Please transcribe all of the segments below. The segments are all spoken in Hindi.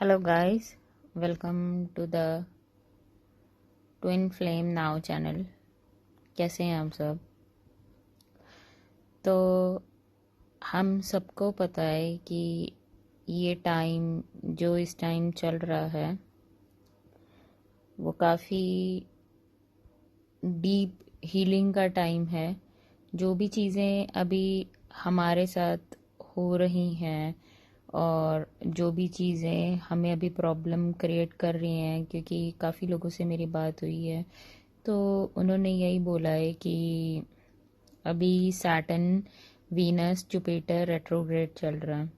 Hello guys, welcome to the Twin Flame Now channel। कैसे हैं आप सब? तो हम सबको पता है कि ये टाइम जो इस टाइम चल रहा है वो काफ़ी डीप हीलिंग का टाइम है। जो भी चीज़ें अभी हमारे साथ हो रही हैं और जो भी चीज़ें हमें अभी प्रॉब्लम क्रिएट कर रही हैं, क्योंकि काफ़ी लोगों से मेरी बात हुई है तो उन्होंने यही बोला है कि अभी सैटर्न वीनस जुपिटर रेट्रोग्रेड चल रहा है।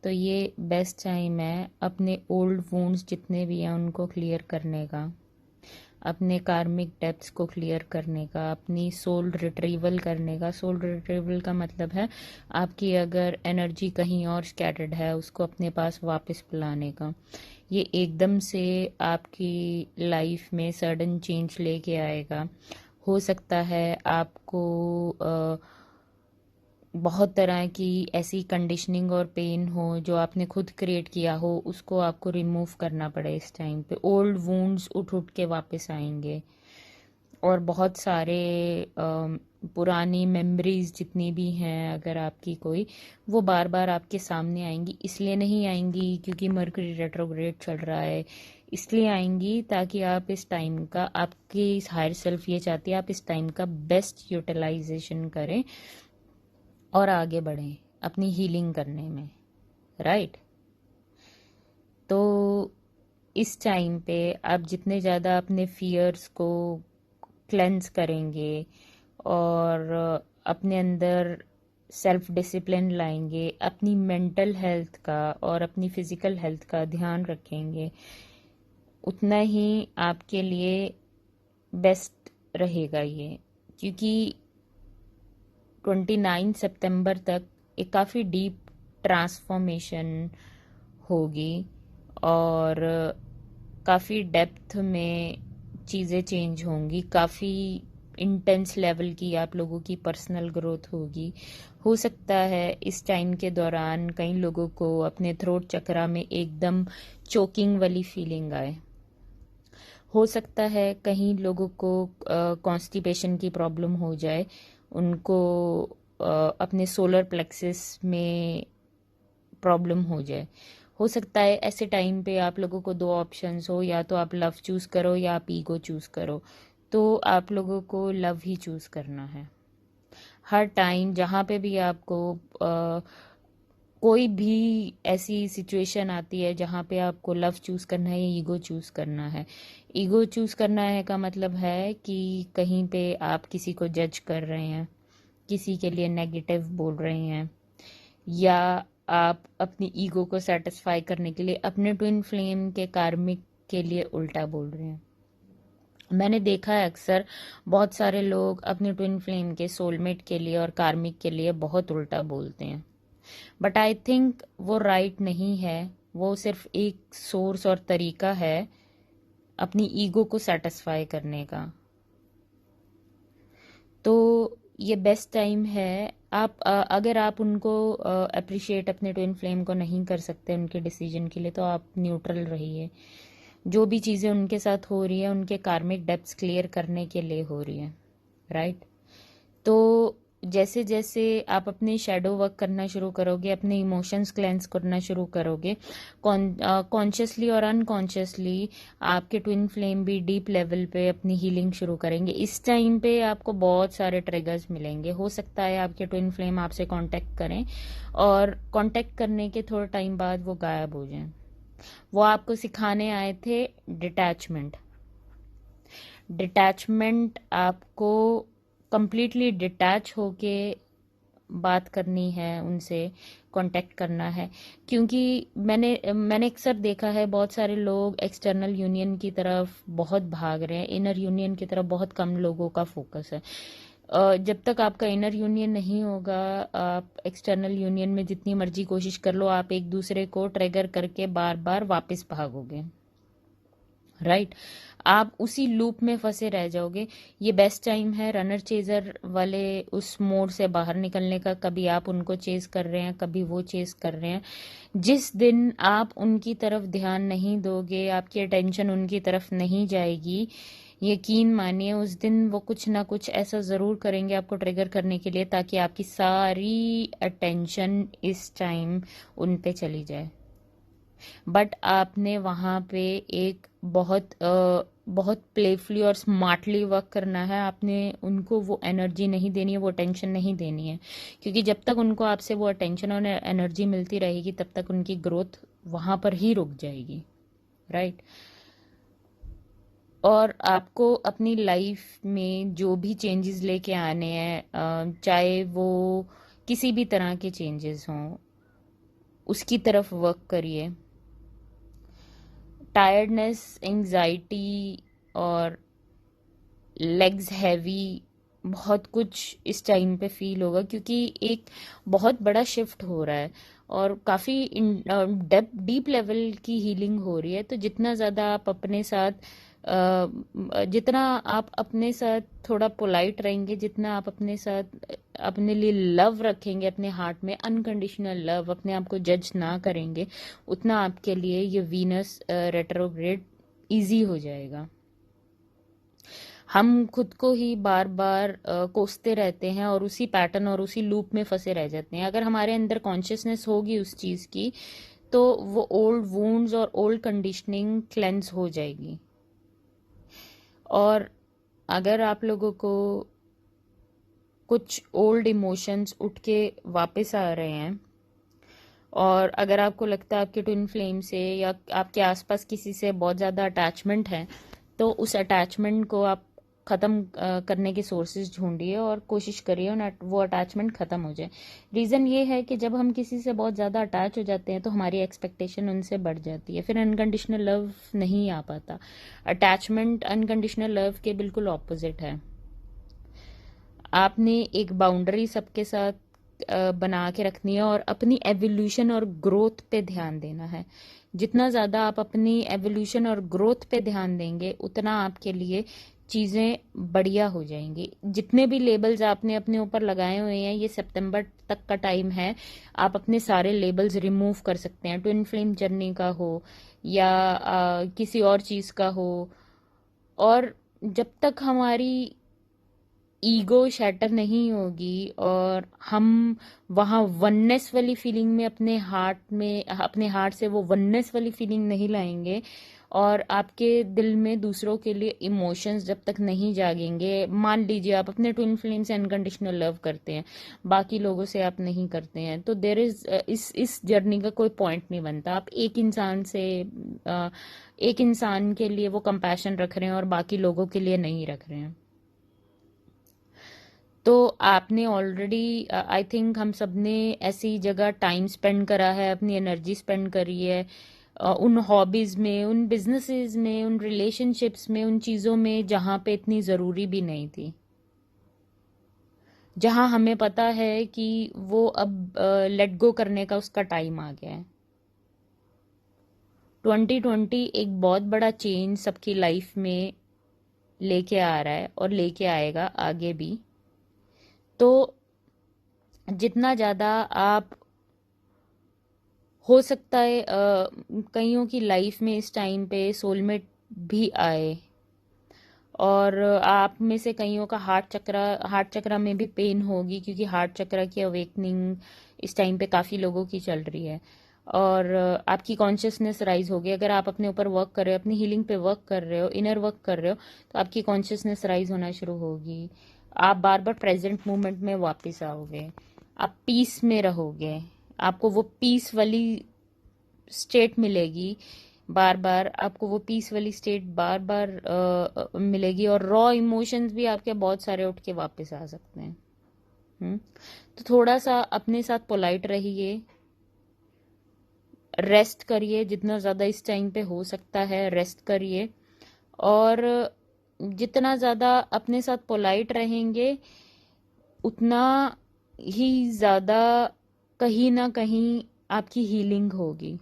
तो ये बेस्ट टाइम है अपने ओल्ड वुंड्स जितने भी हैं उनको क्लियर करने का, अपने कार्मिक डेप्थ्स को क्लियर करने का, अपनी सोल रिट्रीवल करने का। सोल रिट्रीवल का मतलब है आपकी अगर एनर्जी कहीं और स्कैटर्ड है उसको अपने पास वापस बुलाने का। ये एकदम से आपकी लाइफ में सडन चेंज लेके आएगा। हो सकता है आपको बहुत तरह की ऐसी कंडीशनिंग और पेन हो जो आपने खुद क्रिएट किया हो, उसको आपको रिमूव करना पड़े। इस टाइम पे ओल्ड वुंड्स उठ उठ के वापस आएंगे और बहुत सारे पुरानी मेमोरीज जितनी भी हैं अगर आपकी कोई, वो बार बार आपके सामने आएंगी। इसलिए नहीं आएंगी क्योंकि मरकरी रेट्रोग्रेड चल रहा है, इसलिए आएंगी ताकि आप इस टाइम का, आपकी हायर सेल्फ ये चाहती है आप इस टाइम का बेस्ट यूटिलाइजेशन करें और आगे बढ़ें अपनी हीलिंग करने में, राइट। तो इस टाइम पे आप जितने ज़्यादा अपने फियर्स को क्लेंस करेंगे और अपने अंदर सेल्फ डिसिप्लिन लाएंगे, अपनी मेंटल हेल्थ का और अपनी फिजिकल हेल्थ का ध्यान रखेंगे, उतना ही आपके लिए बेस्ट रहेगा ये। क्योंकि 29 सितंबर तक एक काफ़ी डीप ट्रांसफॉर्मेशन होगी और काफ़ी डेप्थ में चीज़ें चेंज होंगी, काफ़ी इंटेंस लेवल की आप लोगों की पर्सनल ग्रोथ होगी। हो सकता है इस टाइम के दौरान कई लोगों को अपने थ्रोट चक्रा में एकदम चोकिंग वाली फीलिंग आए। हो सकता है कहीं लोगों को कॉन्स्टिपेशन की प्रॉब्लम हो जाए, उनको अपने सोलर प्लेक्सिस में प्रॉब्लम हो जाए। हो सकता है ऐसे टाइम पे आप लोगों को दो ऑप्शंस हो, या तो आप लव चूज़ करो या आप ईगो चूज़ करो। तो आप लोगों को लव ही चूज़ करना है। हर टाइम जहाँ पे भी आपको कोई भी ऐसी सिचुएशन आती है जहाँ पे आपको लव चूज़ करना है या ईगो चूज़ करना है। ईगो चूज़ करना है का मतलब है कि कहीं पे आप किसी को जज कर रहे हैं, किसी के लिए नेगेटिव बोल रहे हैं, या आप अपनी ईगो को सेटिस्फाई करने के लिए अपने ट्विन फ्लेम के कार्मिक के लिए उल्टा बोल रहे हैं। मैंने देखा है अक्सर बहुत सारे लोग अपने ट्विन फ्लेम के सोलमेट के लिए और कार्मिक के लिए बहुत उल्टा बोलते हैं, बट आई थिंक वो राइट नहीं है। वो सिर्फ एक सोर्स और तरीका है अपनी ईगो को सेटिस्फाई करने का। तो ये बेस्ट टाइम है। आप अगर आप उनको अप्रिशिएट अपने ट्विन फ्लेम को नहीं कर सकते उनके डिसीजन के लिए, तो आप न्यूट्रल रहिए। जो भी चीज़ें उनके साथ हो रही है उनके कार्मिक डेप्थ्स क्लियर करने के लिए हो रही है, राइट। तो जैसे जैसे आप अपने शेडो वर्क करना शुरू करोगे, अपने इमोशंस क्लेंस करना शुरू करोगे, कॉन्शियसली और अनकॉन्शियसली आपके ट्विन फ्लेम भी डीप लेवल पे अपनी हीलिंग शुरू करेंगे। इस टाइम पे आपको बहुत सारे ट्रिगर्स मिलेंगे। हो सकता है आपके ट्विन फ्लेम आपसे कांटेक्ट करें और कांटेक्ट करने के थोड़ा टाइम बाद वो गायब हो जाएं। वो आपको सिखाने आए थे डिटैचमेंट। डिटैचमेंट आपको कंप्लीटली डिटैच होके बात करनी है, उनसे कांटेक्ट करना है। क्योंकि मैंने अक्सर देखा है बहुत सारे लोग एक्सटर्नल यूनियन की तरफ बहुत भाग रहे हैं, इनर यूनियन की तरफ बहुत कम लोगों का फोकस है। जब तक आपका इनर यूनियन नहीं होगा, आप एक्सटर्नल यूनियन में जितनी मर्जी कोशिश कर लो, आप एक दूसरे को ट्रिगर करके बार बार वापस भागोगे, राइट। आप उसी लूप में फंसे रह जाओगे। ये बेस्ट टाइम है रनर चेजर वाले उस मोड से बाहर निकलने का। कभी आप उनको चेज कर रहे हैं, कभी वो चेज कर रहे हैं। जिस दिन आप उनकी तरफ ध्यान नहीं दोगे, आपकी अटेंशन उनकी तरफ नहीं जाएगी, यकीन मानिए उस दिन वो कुछ ना कुछ ऐसा ज़रूर करेंगे आपको ट्रिगर करने के लिए, ताकि आपकी सारी अटेंशन इस टाइम उन पे चली जाए। बट आपने वहाँ पे एक बहुत प्लेफुली और स्मार्टली वर्क करना है। आपने उनको वो एनर्जी नहीं देनी है, वो अटेंशन नहीं देनी है, क्योंकि जब तक उनको आपसे वो अटेंशन और एनर्जी मिलती रहेगी तब तक उनकी ग्रोथ वहाँ पर ही रुक जाएगी। राइट। और आपको अपनी लाइफ में जो भी चेंजेस लेके आने हैं, चाहे वो किसी भी तरह के चेंजेस हों, उसकी तरफ वर्क करिए। टायर्डनेस, एंजाइटी और लेग्स हैवी, बहुत कुछ इस टाइम पे फील होगा, क्योंकि एक बहुत बड़ा शिफ्ट हो रहा है और काफ़ी डीप लेवल की हीलिंग हो रही है। तो जितना ज़्यादा आप अपने साथ जितना आप अपने साथ थोड़ा पोलाइट रहेंगे, जितना आप अपने साथ अपने लिए लव रखेंगे, अपने हार्ट में अनकंडीशनल लव, अपने आप को जज ना करेंगे, उतना आपके लिए ये वीनस रेट्रोग्रेड इजी हो जाएगा। हम खुद को ही बार बार कोसते रहते हैं और उसी पैटर्न और उसी लूप में फंसे रह जाते हैं। अगर हमारे अंदर कॉन्शियसनेस होगी उस चीज़ की, तो वो ओल्ड वुंड्स और ओल्ड कंडीशनिंग क्लेंस हो जाएगी। और अगर आप लोगों को कुछ ओल्ड इमोशंस उठ के वापस आ रहे हैं, और अगर आपको लगता है आपके ट्विन फ्लेम से या आपके आसपास किसी से बहुत ज़्यादा अटैचमेंट है, तो उस अटैचमेंट को आप ख़त्म करने के सोर्सेज ढूंढिए और कोशिश करिए वो अटैचमेंट ख़त्म हो जाए। रीज़न ये है कि जब हम किसी से बहुत ज़्यादा अटैच हो जाते हैं तो हमारी एक्सपेक्टेशन उनसे बढ़ जाती है, फिर अनकंडीशनल लव नहीं आ पाता। अटैचमेंट अनकंडीशनल लव के बिल्कुल ऑपोजिट है। आपने एक बाउंड्री सबके साथ बना के रखनी है और अपनी एवोल्यूशन और ग्रोथ पे ध्यान देना है। जितना ज़्यादा आप अपनी एवोल्यूशन और ग्रोथ पे ध्यान देंगे, उतना आपके लिए चीज़ें बढ़िया हो जाएंगी। जितने भी लेबल्स आपने अपने ऊपर लगाए हुए हैं, ये सितंबर तक का टाइम है, आप अपने सारे लेबल्स रिमूव कर सकते हैं। ट्विन फ्लेम जर्नी का हो या किसी और चीज़ का हो। और जब तक हमारी ईगो शैटर नहीं होगी और हम वहाँ वननेस वाली फीलिंग में अपने हार्ट से वो वननेस वाली फीलिंग नहीं लाएंगे, और आपके दिल में दूसरों के लिए इमोशंस जब तक नहीं जागेंगे। मान लीजिए आप अपने ट्विन फ्लेम से अनकंडीशनल लव करते हैं, बाकी लोगों से आप नहीं करते हैं, तो देर इज इस जर्नी का कोई पॉइंट नहीं बनता। आप एक इंसान के लिए वो कंपैशन रख रहे हैं और बाकी लोगों के लिए नहीं रख रहे हैं। तो आपने ऑलरेडी, आई थिंक हम सब ने ऐसी जगह टाइम स्पेंड करा है, अपनी एनर्जी स्पेंड करी है उन हॉबीज में, उन बिजनेसेस में, उन रिलेशनशिप्स में, उन चीज़ों में जहाँ पे इतनी ज़रूरी भी नहीं थी, जहाँ हमें पता है कि वो अब लेट गो करने का उसका टाइम आ गया है। 2020 एक बहुत बड़ा चेंज सबकी लाइफ में लेके आ रहा है और लेके आएगा आगे भी। तो जितना ज़्यादा आप, हो सकता है कईयों की लाइफ में इस टाइम पे सोलमेट भी आए, और आप में से कईयों का हार्ट चक्रा में भी पेन होगी, क्योंकि हार्ट चक्रा की अवेकनिंग इस टाइम पे काफ़ी लोगों की चल रही है। और आपकी कॉन्शियसनेस राइज होगी। अगर आप अपने ऊपर वर्क कर रहे हो, अपनी हीलिंग पे वर्क कर रहे हो, इनर वर्क कर रहे हो, तो आपकी कॉन्शियसनेस राइज होना शुरू होगी। आप बार बार प्रेजेंट मोमेंट में वापस आओगे, आप पीस में रहोगे, आपको वो पीस वाली स्टेट मिलेगी। बार बार आपको वो पीस वाली स्टेट बार बार मिलेगी, और रॉ इमोशंस भी आपके बहुत सारे उठ के वापस आ सकते हैं। तो थोड़ा सा अपने साथ पोलाइट रहिए, रेस्ट करिए, जितना ज़्यादा इस टाइम पे हो सकता है रेस्ट करिए। और जितना ज़्यादा अपने साथ पोलाइट रहेंगे, उतना ही ज़्यादा कहीं ना कहीं आपकी हीलिंग होगी।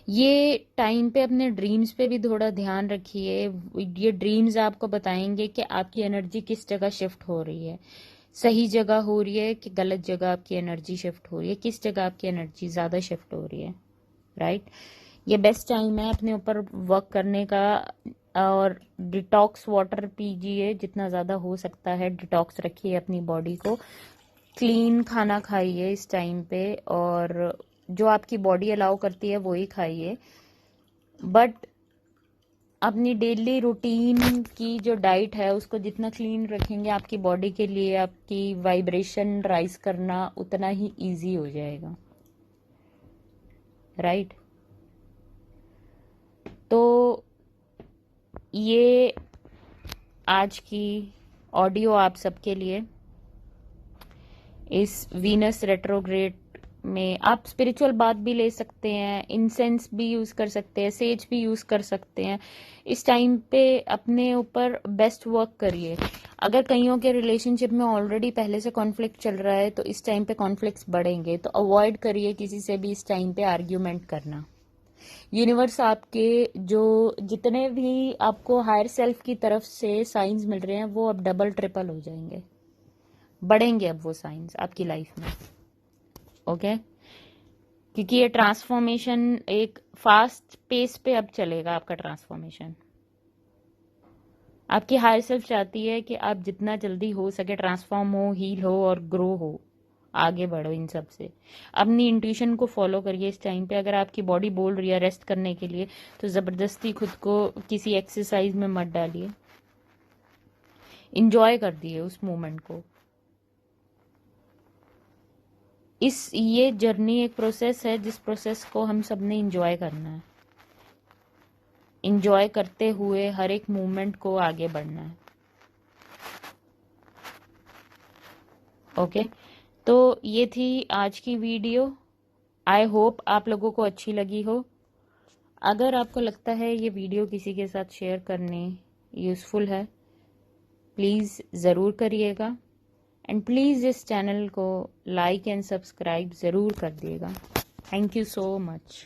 ये टाइम पे अपने ड्रीम्स पे भी थोड़ा ध्यान रखिए। ये ड्रीम्स आपको बताएंगे कि आपकी एनर्जी किस जगह शिफ्ट हो रही है, सही जगह हो रही है कि गलत जगह आपकी एनर्जी शिफ्ट हो रही है, किस जगह आपकी एनर्जी ज़्यादा शिफ्ट हो रही है, राइट। ये बेस्ट टाइम है अपने ऊपर वर्क करने का। और डिटॉक्स वाटर पीजिए जितना ज़्यादा हो सकता है, डिटॉक्स रखिए अपनी बॉडी को, क्लीन खाना खाइए इस टाइम पे, और जो आपकी बॉडी अलाउ करती है वो ही खाइए। बट अपनी डेली रूटीन की जो डाइट है उसको जितना क्लीन रखेंगे आपकी बॉडी के लिए, आपकी वाइब्रेशन राइज करना उतना ही इजी हो जाएगा, राइट। तो ये आज की ऑडियो आप सबके लिए। इस वीनस रेट्रोग्रेड में आप स्पिरिचुअल बात भी ले सकते हैं, इंसेंस भी यूज कर सकते हैं, सेज भी यूज कर सकते हैं। इस टाइम पे अपने ऊपर बेस्ट वर्क करिए। अगर कईयों के रिलेशनशिप में ऑलरेडी पहले से कॉन्फ्लिक्ट चल रहा है तो इस टाइम पे कॉन्फ्लिक्ट्स बढ़ेंगे, तो अवॉइड करिए किसी से भी इस टाइम पे आर्ग्यूमेंट करना। यूनिवर्स आपके जो जितने भी आपको हायर सेल्फ की तरफ से साइंस मिल रहे हैं वो अब डबल ट्रिपल हो जाएंगे, बढ़ेंगे अब वो साइंस आपकी लाइफ में, ओके। क्योंकि ये ट्रांसफॉर्मेशन एक फास्ट पेस पे अब चलेगा। आपका ट्रांसफॉर्मेशन, आपकी हायर सेल्फ चाहती है कि आप जितना जल्दी हो सके ट्रांसफॉर्म हो, हील हो और ग्रो हो, आगे बढ़ो इन सब से। अपनी इंट्यूशन को फॉलो करिए इस टाइम पे। अगर आपकी बॉडी बोल रही है रेस्ट करने के लिए तो ज़बरदस्ती खुद को किसी एक्सरसाइज में मत डालिए, इंजॉय कर दिए उस मोमेंट को। ये जर्नी एक प्रोसेस है जिस प्रोसेस को हम सब ने इंजॉय करना है, इंजॉय करते हुए हर एक मूवमेंट को आगे बढ़ना है, ओके। तो ये थी आज की वीडियो। आई होप आप लोगों को अच्छी लगी हो। अगर आपको लगता है ये वीडियो किसी के साथ शेयर करने यूज़फुल है, प्लीज़ ज़रूर करिएगा। एंड प्लीज़ इस चैनल को लाइक एंड सब्सक्राइब ज़रूर कर दिएगा। Thank you so much.